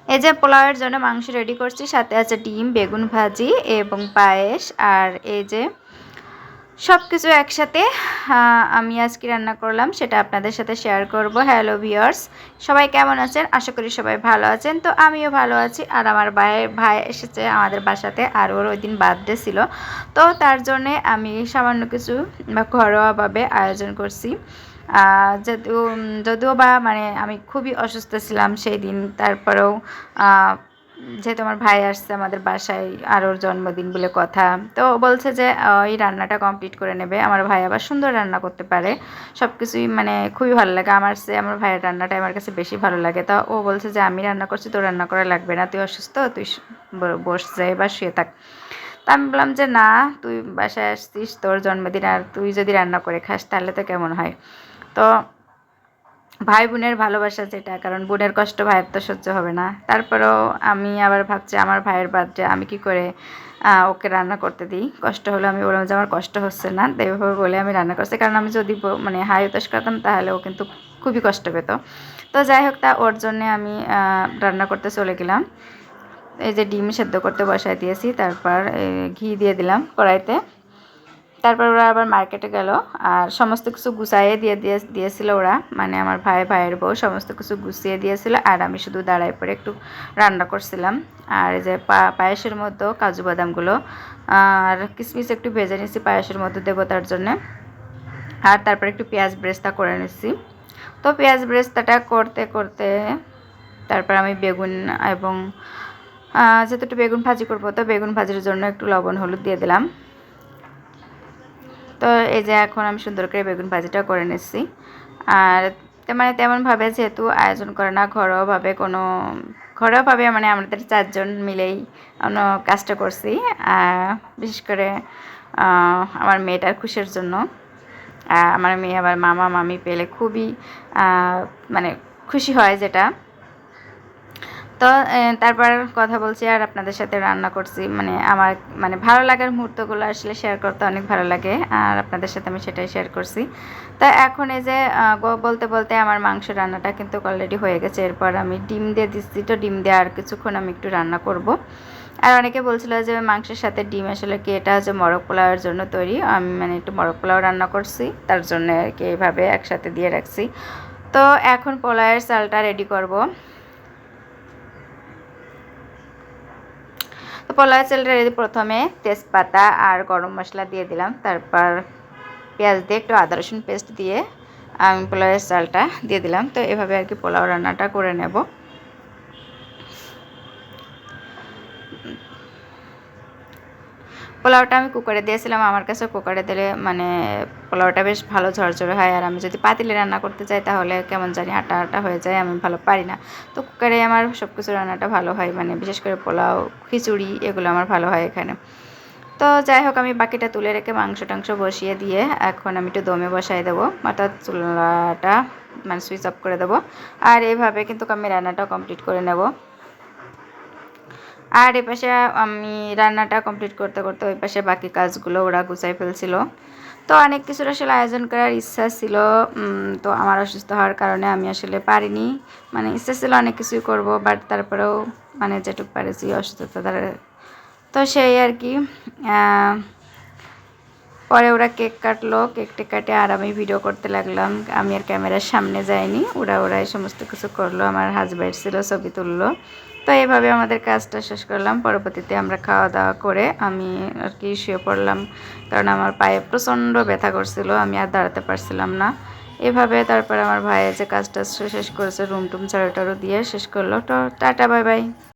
এই যে পোলাওয়ের জন্য মাংস রেডি করছি, সাথে আছে ডিম, বেগুন ভাজি এবং পায়েস। আর এই যে সব কিছু একসাথে আমি আজকে রান্না করলাম, সেটা আপনাদের সাথে শেয়ার করব। হ্যালো ভিউয়ার্স, সবাই কেমন আছেন? আশা করি সবাই ভালো আছেন। তো আমিও ভালো আছি। আর আমার ভাই এসেছে আমাদের বাসাতে, আর ওর ওই দিন বার্থডে ছিল। তো তার জন্যে আমি সামান্য কিছু ঘরোয়াভাবে আয়োজন করছি। যদিও বা মানে আমি খুবই অসুস্থ ছিলাম সেই দিন, তারপরেও যেহেতু আমার ভাই আসছে আমাদের বাসায়, আর ওর জন্মদিন বলে কথা, তো বলছে যে এই রান্নাটা কমপ্লিট করে নেবে। আমার ভাই আবার সুন্দর রান্না করতে পারে, সব কিছুই মানে খুবই ভালো লাগে। আমার ভাইয়ের রান্নাটা আমার কাছে বেশি ভালো লাগে। তো ও বলছে যে আমি রান্না করছি, তোর রান্না করা লাগবে না, তুই অসুস্থ, তুই বস যাই বা শুয়ে থাক। তা আমি বললাম যে না, তুই বাসায় আসছিস, তোর জন্মদিন, আর তুই যদি রান্না করে খাস তাহলে তো কেমন হয়। তো ভাই বোনের ভালোবাসা যেটা, কারণ বোনের কষ্ট ভাইয়ের তো সহ্য হবে না। তারপরেও আমি আবার ভাবছি আমার ভাইয়ের বার্থডে আমি কি করে ওকে রান্না করতে দিই। কষ্ট হলো, আমি বললাম যে আমার কষ্ট হচ্ছে না, এইভাবে বলে আমি রান্না করছি। কারণ আমি যদি মানে হাই উতাস করতাম তাহলে ও কিন্তু খুবই কষ্ট পেত। তো যাই হোক, তা ওর জন্যে আমি রান্না করতে চলে গেলাম। এই যে ডিম সেদ্ধ করতে বসায় দিয়েছি, তারপর ঘি দিয়ে দিলাম কড়াইতে। তারপর ওরা আবার মার্কেটে গেল, আর সমস্ত কিছু গুছাইয়ে দিয়েছিল ওরা, মানে আমার ভাইয়ের বউ সমস্ত কিছু গুছিয়ে দিয়েছিল, আর আমি শুধু দাঁড়ায় পরে একটু রান্না করছিলাম। আর এই যে পায়েসের মধ্যে কাজু বাদামগুলো আর কিশমিশ একটু ভেজে নিচ্ছি পায়েসের মধ্যে দেবো তার জন্যে। আর তারপর একটু পেঁয়াজ ব্রেস্তা করে নিচ্ছি। তো পেঁয়াজ ব্রেস্তাটা করতে করতে তারপর আমি বেগুন এবং যেহেতু একটু বেগুন ভাজি করবো, তো বেগুন ভাজির জন্য একটু লবণ হলুদ দিয়ে দিলাম। তো এই যে এখন আমি সুন্দর করে বেগুন ভাজিটা করে নিচ্ছি। আর মানে তেমনভাবে যেহেতু আয়োজন করে না, ঘরোয়াভাবে মানে আমাদের 4 জন মিলেই কাজটা করছি। বিশেষ করে আমার মেয়েটার খুশির জন্য। আমার মেয়ে আবার মামা মামি পেলে খুবই মানে খুশি হয় যেটা। তো তারপর কথা বলছি আর আপনাদের সাথে রান্না করছি, মানে আমার মানে ভালো লাগার মুহূর্তগুলো আসলে শেয়ার করতে অনেক ভালো লাগে, আর আপনাদের সাথে আমি সেটাই শেয়ার করছি। তো এখন এই যে বলতে বলতে আমার মাংস রান্নাটা কিন্তু অলরেডি হয়ে গেছে। এরপর আমি ডিম দিয়ে দিচ্ছি, তো ডিম দিয়ে আর কিছুক্ষণ আমি একটু রান্না করব। আর অনেকে বলছিল যে মাংসের সাথে ডিম আসলে কি এটা হচ্ছে মরক পোলাওয়ের জন্য তৈরি। আমি মানে একটু মরক পোলাও রান্না করছি, তার জন্য আর কি এইভাবে একসাথে দিয়ে রাখছি। তো এখন পোলাওয়ের চালটা রেডি করব। তো পোলাও চালটা প্রথমে তেজপাতা আর গরম মশলা দিয়ে দিলাম, তারপর পেঁয়াজ দিয়ে একটু আদা রসুন পেস্ট দিয়ে আমি পোলাওয়ের চালটা দিয়ে দিলাম। তো এভাবে আর কি পোলাও রান্নাটা করে নেব। পোলাওটা আমি কুকারে দিয়েছিলাম, আমার কাছে কুকারে দিলে মানে পোলাওটা বেশ ভালো ঝরঝরে হয়। আর আমি যদি পাতিলে রান্না করতে চাই তাহলে কেমন জানি আটা আটা হয়ে যায়, আমি ভালো পারি না। তো কুকারে আমার সব কিছু রান্নাটা ভালো হয়, মানে বিশেষ করে পোলাও, খিচুড়ি এগুলো আমার ভালো হয় এখানে। তো যাই হোক, আমি বাকিটা তুলে রেখে মাংস টাংস বসিয়ে দিয়ে এখন আমি একটু দমে বসাই দেবো, অর্থাৎ চুলাটা মানে সুইচ অফ করে দেবো। আর এইভাবে কিন্তু আমি রান্নাটা কমপ্লিট করে নেব। আর এপাশে আমি রান্নাটা কমপ্লিট করতে করতে ওই পাশে বাকি কাজগুলো ওরা গুছাই ফেলছিল। তো অনেক কিছুর আসলে আয়োজন করার ইচ্ছা ছিল, তো আমার অসুস্থ হওয়ার কারণে আমি আসলে পারিনি। মানে ইচ্ছা ছিল অনেক কিছুই করব, বাট তারপরেও মানে যেটুকু পারেছি অসুস্থতা দ্বারা। তো সেই আর কি পরে ওরা কেক কাটলো, কেকটা কাটে আর আমি ভিডিও করতে লাগলাম। আমি আর ক্যামেরার সামনে যাইনি, ওরাই সমস্ত কিছু করলো। আমার হাজব্যান্ড ছিল, ছবি তুললো। তো এইভাবে আমাদের কাজটা শেষ করলাম। পরবর্তীতে আমরা খাওয়া দাওয়া করে আমি আর কি শুয়ে পড়লাম, কারণ আমার পায়ে প্রচণ্ড ব্যথা করছিল, আমি আর দাঁড়াতে পারছিলাম না। এভাবে তারপর আমার ভাইয়ের যে কাজটা শেষ করেছে, রুম টুম ঝাড়ু টাড়ু দিয়ে শেষ করলো। তো টাটা, বাই বাই।